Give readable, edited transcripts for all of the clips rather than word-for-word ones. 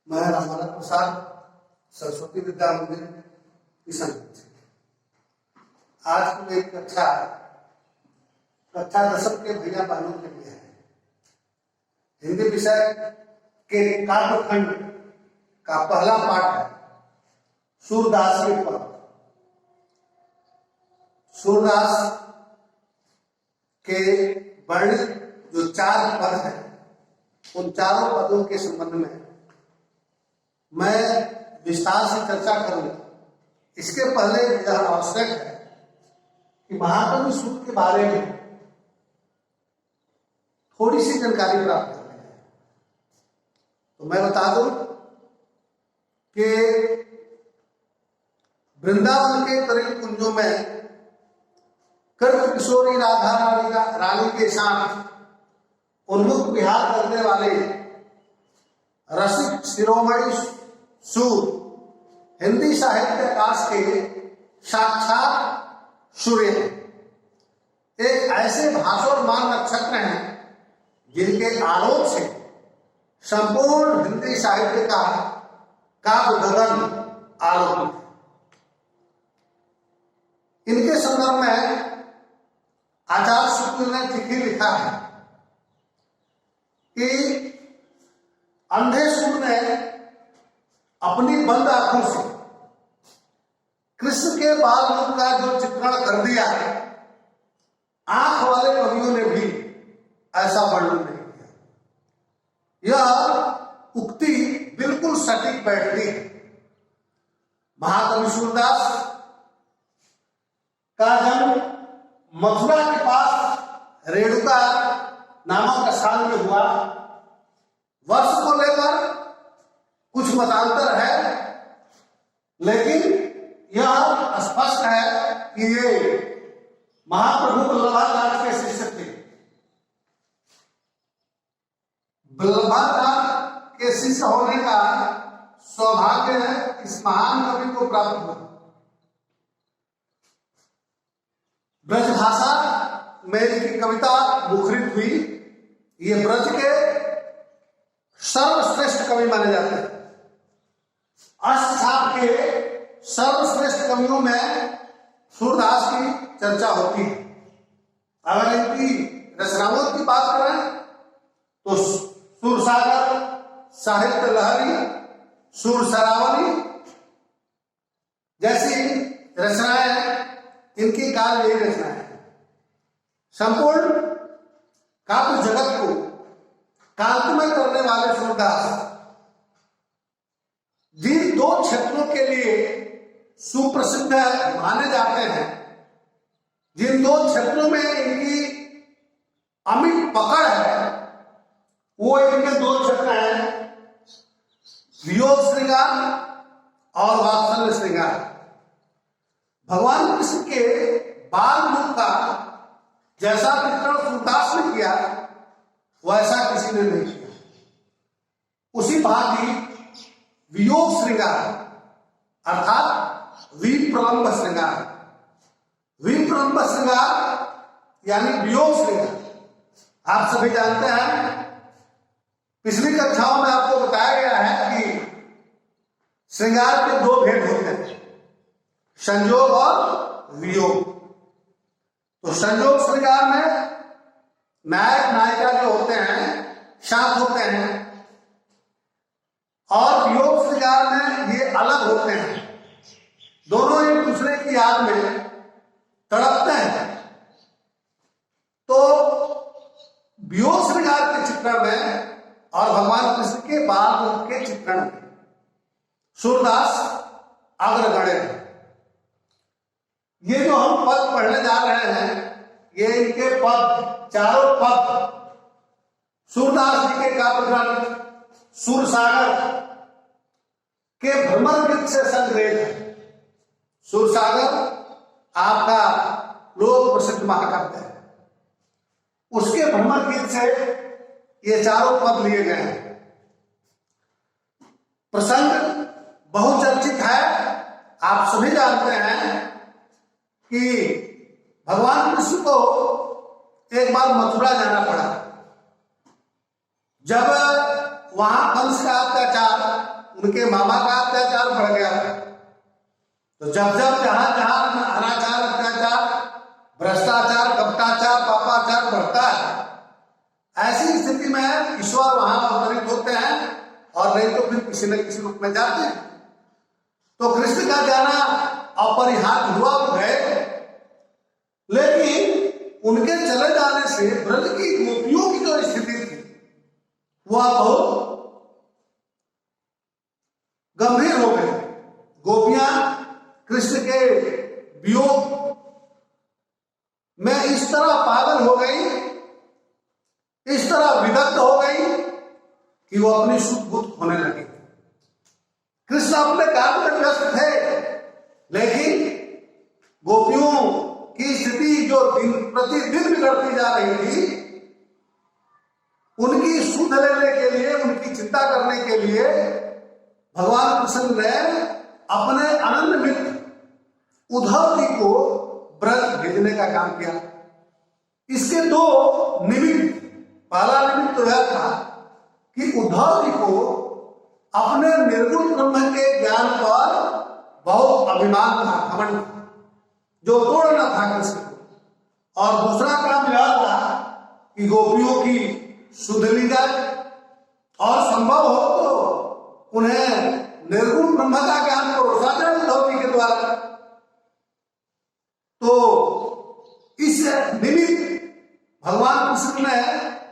मैं रामानंद प्रसाद, सरस्वती विद्या मंदिर किशन। आज की मेरी कक्षा 10 के भैया बहनों के लिए है। हिंदी विषय के काव्यखंड का पहला पाठ है सूरदास के पद। सूरदास के वर्णित जो 4 पद हैं, उन चारों पदों के संबंध में मैं विस्तार से चर्चा करूंगा। इसके पहले यह आवश्यक है कि महाकवि सूत्र के बारे में थोड़ी सी जानकारी प्राप्त करनी है। तो मैं बता दूं कि वृंदावन के करीब कुंजों में कृष्ण किशोरी राधा रानी के साथ उन्मुख विहार करने वाले रसिक शिरोमणि सूर हिंदी साहित्य आकाश के साक्षात सूर्य हैं। एक ऐसे भासुरमान नक्षत्र हैं जिनके आलोक से संपूर्ण हिंदी साहित्य का काव्य गगन आलोकित है। इनके संदर्भ में आचार्य शुक्ल ने चिट्ठी लिखा है कि अंधे सूर ने अपनी बंद आंखों से कृष्ण के बाल रूप का जो चित्रण कर दिया है, आंख वाले कवियों ने भी ऐसा वर्णन नहीं किया। यह उक्ति बिल्कुल सटीक बैठती है। महाकवि सूरदास का जन्म मथुरा के पास रेणुका नामक स्थान में हुआ। वर्ष को लेकर कुछ मतांतर है, लेकिन यह स्पष्ट है कि ये महाप्रभु वल्लभाचार्य के शिष्य थे। वल्लभाचार्य के शिष्य होने का सौभाग्य इस महान कवि को प्राप्त हुआ। ब्रज भाषा में इनकी कविता मुखरित हुई। ये ब्रज के सर्वश्रेष्ठ कवि माने जाते हैं। अष्टछाप के सर्वश्रेष्ठ कवियों में सूरदास की चर्चा होती है। अगर इनकी रचनाओं की बात करें तो सूरसागर, साहित्य लहरी, सूर सरावली जैसी रचनाएं इनकी काव्य रचनाएं हैं। संपूर्ण काव्य जगत को कांतिमय करने वाले सूरदास जिन 2 क्षेत्रों के लिए सुप्रसिद्ध माने जाते हैं, जिन 2 क्षेत्रों में इनकी अमिट पकड़ है, वो इनके 2 क्षेत्र हैं वियोग श्रृंगार और वात्सल्य श्रृंगार। भगवान कृष्ण के बाल रूप का जैसा चित्रण सूरदास ने किया, वैसा किसी ने नहीं किया। उसी भांति वियोग श्रृंगार अर्थात विप्रलंब श्रृंगार, विप्रलंब श्रृंगार यानी वियोग श्रृंगार। आप सभी जानते हैं, पिछली कक्षाओं में आपको बताया गया है कि श्रृंगार के 2 भेद होते हैं, संयोग और वियोग। तो संयोग श्रृंगार में नायक नायिका जो होते हैं साथ होते हैं, और वियोग श्रृंगार में ये अलग होते हैं। दोनों एक दूसरे की याद में तड़पते हैं। तो वियोग श्रृंगार के चित्रण में और भगवान कृष्ण के बाल रूप के चित्रण में सूरदास अग्रगण्य है। ये जो हम पद पढ़ने जा रहे हैं, ये इनके पद, चारों पद सूरदास जी के काव्य ग्रंथ सूरसागर के भ्रमर गीत से संग्रहित है। सूरसागर आपका लोक प्रसिद्ध महाकाव्य है। उसके भ्रमर गीत से ये चारों पद लिए गए हैं। प्रसंग बहुचर्चित है। आप सभी जानते हैं कि भगवान कृष्ण को एक बार मथुरा जाना पड़ा। जब वहां कंस का अत्याचार, उनके मामा का अत्याचार बढ़ गया था। तो जब जब जहां जहां अनाचार, अत्याचार, भ्रष्टाचार, कपटाचार, पापाचार बढ़ता है, ऐसी स्थिति में ईश्वर वहां अवतरित होते हैं, और नहीं तो फिर किसी न किसी रूप में जाते हैं। तो कृष्ण का जाना अपरिहार्य हुआ तो है, लेकिन उनके चले जाने से ब्रज की गोपियों की जो स्थिति थी वह बहुत गंभीर हो गई। गोपियां कृष्ण के वियोग में इस तरह पागल हो गई, इस तरह विदग्ध हो गई कि वो अपनी सुध बुद्ध होने लगी। कृष्ण अपने कार्य में व्यस्त थे, लेकिन गोपियों की स्थिति जो दिन प्रतिदिन बिगड़ती जा रही थी, उनकी सुध लेने के लिए, उनकी चिंता करने के लिए भगवान कृष्ण ने अपने अनन्य मित्र उद्धव जी को ब्रज भेजने का काम किया। इसके दो निमित्त, पहला निमित्त तो यह था कि उद्धव जी को अपने निर्गुण ब्रह्म के ज्ञान पर बहुत अभिमान था, घमंड था, जो तोड़ना था कृष्ण को। और दूसरा काम यह था कि गोपियों की सुध ली जाए, और संभव हो तो उन्हें निर्गुण ब्रह्म का ज्ञान परोसा जाए उद्धव जी के द्वारा। तो इस निमित्त भगवान कृष्ण ने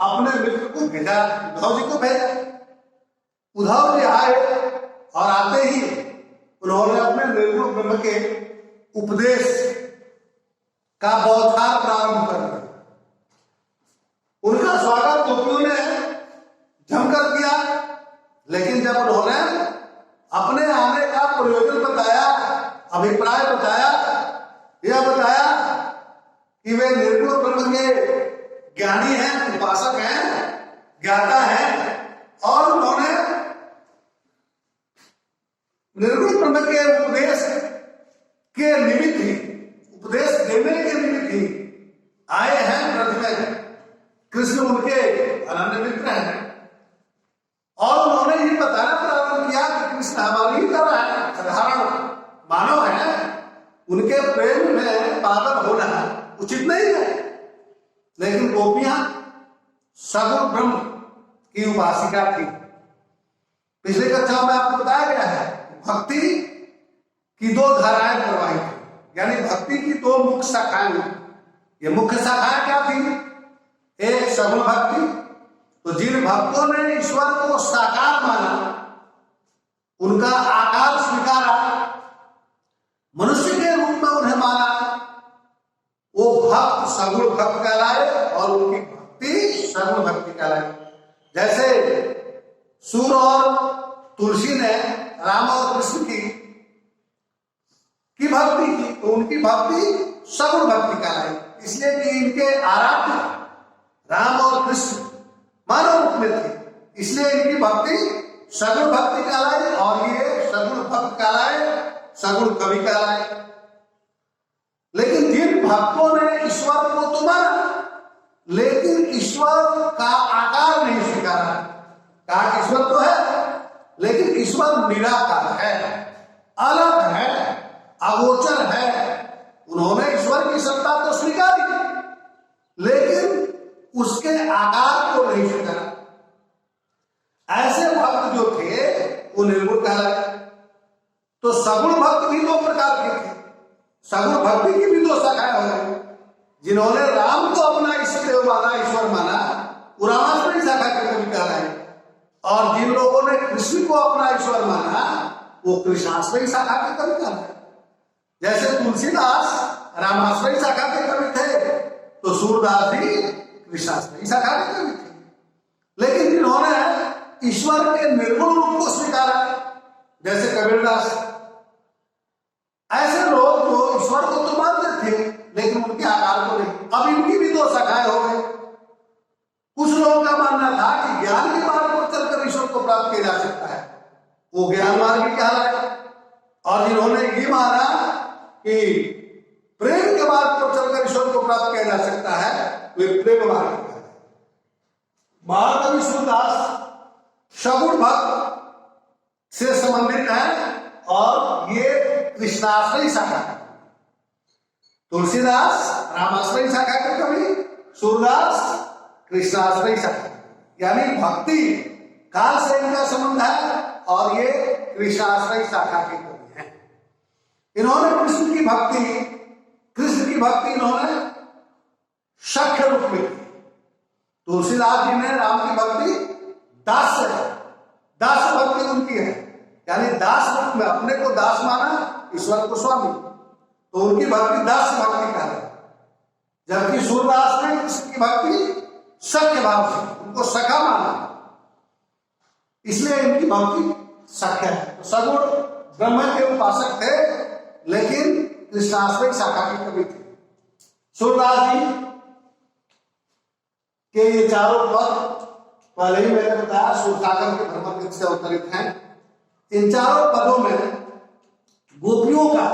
अपने मित्र को भेजा, उद्धव जी को भेजा। उद्धव जी आए, और आते ही उन्होंने अपने निर्गुण ब्रह्म के उपदेश का बौछार प्रारंभ कर दिया। उनका स्वागत गोपियों ने जमकर किया, लेकिन जब उन्होंने अपने आने का प्रयोजन बताया, अभिप्राय बताया, यह बताया कि वे निर्गुण ब्रह्म के ज्ञानी हैं, उपासक हैं, ज्ञाता हैं, और उन्होंने निर्गुण ब्रह्म के उपदेश के निमित्त ही, उपदेश देने के निमित्त ही आए हैं ब्रज में। कृष्ण उनके अनन्य मित्र हैं, और उन्होंने ये बताना प्रारंभ किया कि कृष्ण हमारी ही तरह है, साधारण मानव है, उनके प्रेम में पागल होना उचित नहीं है। लेकिन गोपियां सगुण ब्रह्म की उपासिका थी। पिछले कक्षा में आपको बताया गया है, भक्ति की दो धाराएं प्रवाहित थी, यानी भक्ति की दो मुख्य शाखाएं। ये मुख्य शाखाएं क्या थी? एक सगुण भक्ति, तो जिन भक्तों ने ईश्वर को साकार माना, उनका आकार स्वीकारा, मनुष्य के रूप में उन्हें माना, वो भक्त सगुण भक्त कहलाए, और उनकी भक्ति सगुण भक्ति कहलाए। जैसे सूर और तुलसी ने राम और कृष्ण की भक्ति की, तो उनकी भक्ति सगुण भक्ति कहलाई, इसलिए कि इनके आराध्य राम और कृष्ण मानव रूप में थे, इसलिए इनकी भक्ति सगुण भक्ति कहलाई, और ये सगुण भक्त कहलाए, सगुण कवि कहलाए। लेकिन जिन भक्तों ने ईश्वर को तो माना, लेकिन ईश्वर का आकार नहीं स्वीकारा, कहा कि ईश्वर तो है, लेकिन ईश्वर निराकार है, अलग है, अगोचर है। उन्होंने ईश्वर की सत्ता तो स्वीकारी, लेकिन उसके आकार को नहीं स्वीकारा। ऐसे भक्त जो थे वो निर्गुण कहलाए। तो सगुण भक्त भी दो प्रकार के थे। सगुण भक्ति की भी दो शाखाएं हो गई। जिन्होंने राम को अपना इष्टदेव माना, ईश्वर माना, वो रामाश्रयी शाखा के कवि कहलाए, और जिन लोगों ने कृष्ण को अपना ईश्वर माना, वो कृष्णाश्रयी शाखा के कवि कहलाए। जैसे तुलसीदास रामाश्रयी शाखा के कवि थे, तो सूरदास भी कृष्णाश्रयी शाखा के कवि थे। लेकिन जिन्होंने ईश्वर के निर्गुण रूप को स्वीकारा, जैसे कबीरदास, ऐसे लोग जो ईश्वर को तो मानते थे, लेकिन उनके आकार को नहीं। अब इनकी भी दो शाखाएं हो गई। कुछ लोगों का मानना था कि ज्ञान के मार्ग पर चलकर ईश्वर को प्राप्त किया जा सकता है, वो ज्ञान मार्ग कहलाए, और जिन्होंने ये माना कि प्रेम के मार्ग पर चलकर ईश्वर को प्राप्त किया जा सकता है, वे प्रेम मार्ग कहलाए। महाकवि सूरदास सगुण भक्त से संबंधित है और ये कृष्णाश्रयी शाखा है। तुलसीदास रामाश्रयी शाखा के कवि, सूरदास कृष्णाश्रयी शाखा, यानी भक्ति काल से इनका संबंध है और ये कृष्णाश्रयी शाखा के कवि हैं। इन्होंने कृष्ण की भक्ति इन्होंने सख्य रूप में की। तुलसीदास जी ने राम की भक्ति दास भक्ति उनकी है, यानी दास रूप में अपने को दास माना, ईश्वर को स्वामी, तो उनकी भक्ति दास भक्ति का है। जबकि सूरदास ने कृष्ण की भक्ति सख्य भाव से, उनको सखा माना, इसलिए इनकी भक्ति सख्य है। तो सगुण ब्रह्म के उपासक थे, लेकिन कृष्णाश्रयी शाखा के कवि थे। सूरदास जी के ये चारों पद पहले ही मैंने बताया सूरसागर के भ्रमर से अवतरित हैं। इन चारों पदों में गोपियों का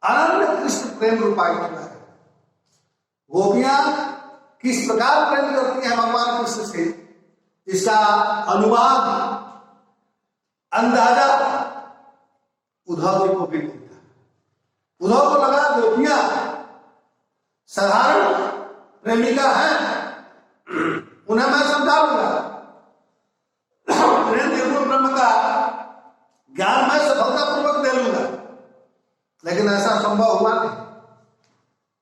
अनन्य कृष्ण प्रेम रूपायित हुआ है। गोपियां किस प्रकार प्रेम करती हैं भगवान कृष्ण से, इसका अनुमान अंदाजा उद्धव जी को भी नहीं था। उद्धव को लगा गोपियां साधारण प्रेमिका हैं, उन्हें मैं समझाऊंगा, उन्हें निर्गुण ब्रह्म का ज्ञान मैं सफलतापूर्वक दे लूंगा। लेकिन ऐसा संभव हुआ नहीं।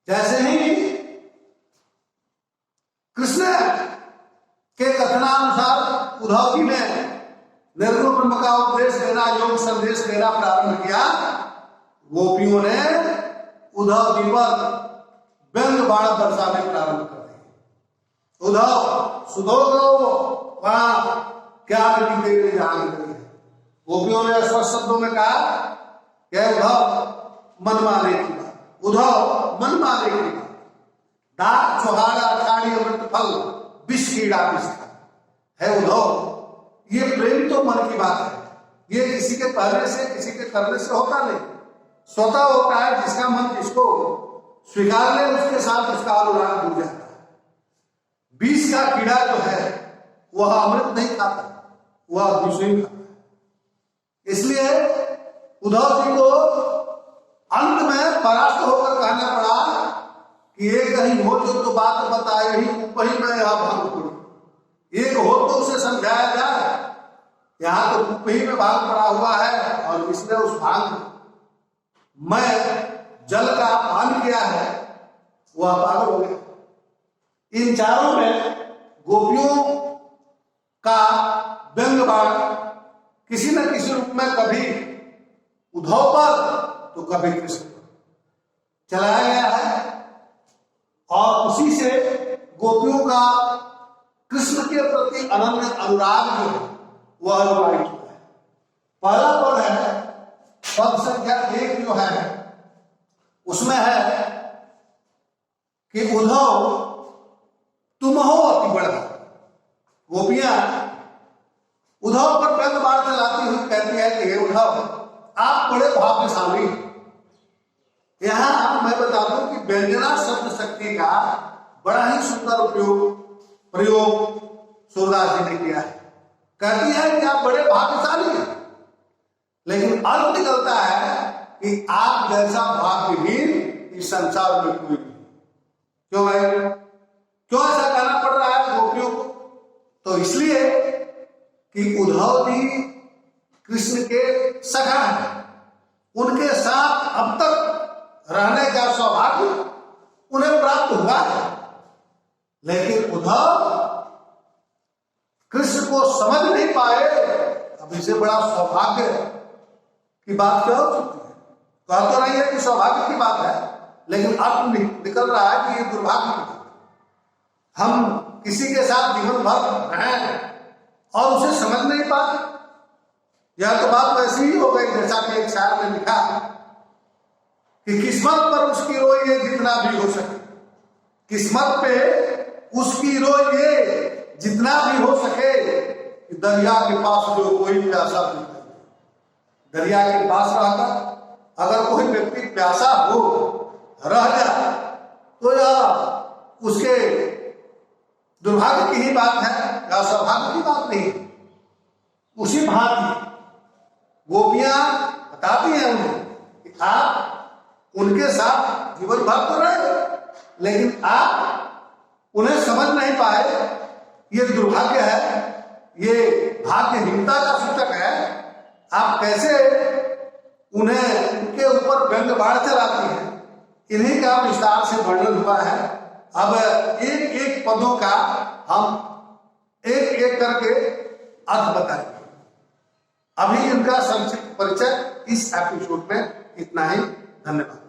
जैसे ही कृष्ण के कथनानुसार उद्धव जी ने निर्गुण ब्रह्म का उपदेश देना, योग संदेश देना प्रारंभ किया, गोपियों ने उद्धव जी पर व्यंग बाण बरसाने प्रारंभ कर दिए। उद्धव सुधो वहां क्या देने जहां गई है। गोपियों ने स्पष्ट शब्दों में कहा कि उद्धव मन माने की बात, उद्धव मन माने की बात, दाग चौहाड़ा अखाड़ी अमृत फल विष कीड़ा विष है। उद्धव ये प्रेम तो मन की बात है, ये किसी के कहने से किसी के करने से होता नहीं, स्वतः होता है। जिसका मन जिसको स्वीकार ले उसके साथ उसका अनुराग हो जाता है। विष का कीड़ा जो है वह अमृत नहीं खाता, वह विष ही खाता है। इसलिए उद्धव जी को अंत में परास्त होकर कहना पड़ा कि एक ही हो जो बात बताए ही वही में यह भाग पड़ी। एक हो तो उसे समझाया जाए, यहां तो कुपही में भाग पड़ा हुआ है और इसने उस भाग में जल का पान किया है, वह पागल हो गया। इन चारों में गोपियों का व्यंग बाण किसी न किसी रूप में कभी उद्धव पर तो कभी कृष्ण पर चलाया गया है और उसी से गोपियों का कृष्ण के प्रति अनन्य अनुराग जो है वह अनुवाहित हुआ है। पहला पद है, पद संख्या 1 जो है उसमें है कि उद्धव तुम हो अति बड़ा। गोपियां उद्धव पर व्यंग बाण चलाती हुई कहती है कि उद्धव आप बड़े भाग्यशाली। यहां मैं बता दूं कि व्यंजना शब्द शक्ति का बड़ा ही सुंदर प्रयोग सूरदास जी ने किया है। कहती है कि आप बड़े भाग्यशाली हैं, लेकिन अर्थ निकलता है कि आप जैसा भाग्यहीन इस संसार में कोई नहीं। क्यों भाई, क्यों ऐसा कहना पड़ रहा है गोपियों को? तो इसलिए कि उद्धव जी कृष्ण के सखा हैं, उनके साथ अब तक रहने का सौभाग्य उन्हें प्राप्त हुआ है। लेकिन उद्धव कृष्ण को समझ नहीं पाए। अब इसे बड़ा सौभाग्य की बात क्या हो सकती है? कह तो नहीं है कि सौभाग्य की बात है, लेकिन अर्थ निकल रहा है कि ये दुर्भाग्य की बात है। हम किसी के साथ जीवन भर रहें और उसे समझ नहीं पाते। यह तो बात वैसी ही हो गई जैसा कि एक शायर ने लिखा कि किस्मत पर उसकी रोइए जितना भी हो सके, किस्मत पे उसकी रोइए जितना भी हो सके, कि दरिया के पास जो कोई प्यासा भी नहीं। दरिया के पास रहकर अगर कोई व्यक्ति प्यासा हो रह जाए तो यह उसके दुर्भाग्य की ही बात है या सौभाग्य की बात नहीं। उसी भांति गोपियां बताती हैं उन्हें कि आप उनके साथ जीवन भर तो रहे, लेकिन आप उन्हें समझ नहीं पाए। ये दुर्भाग्य है, ये भाग्यहीनता का सूचक है। आप कैसे उन्हें उनके ऊपर व्यंग बाण चलाती हैं, इन्हीं का विस्तार से वर्णन हुआ है। अब एक एक पदों का हम एक एक करके अर्थ बताएंगे। अभी इनका संक्षिप्त परिचय इस एपिसोड में इतना ही। धन्यवाद।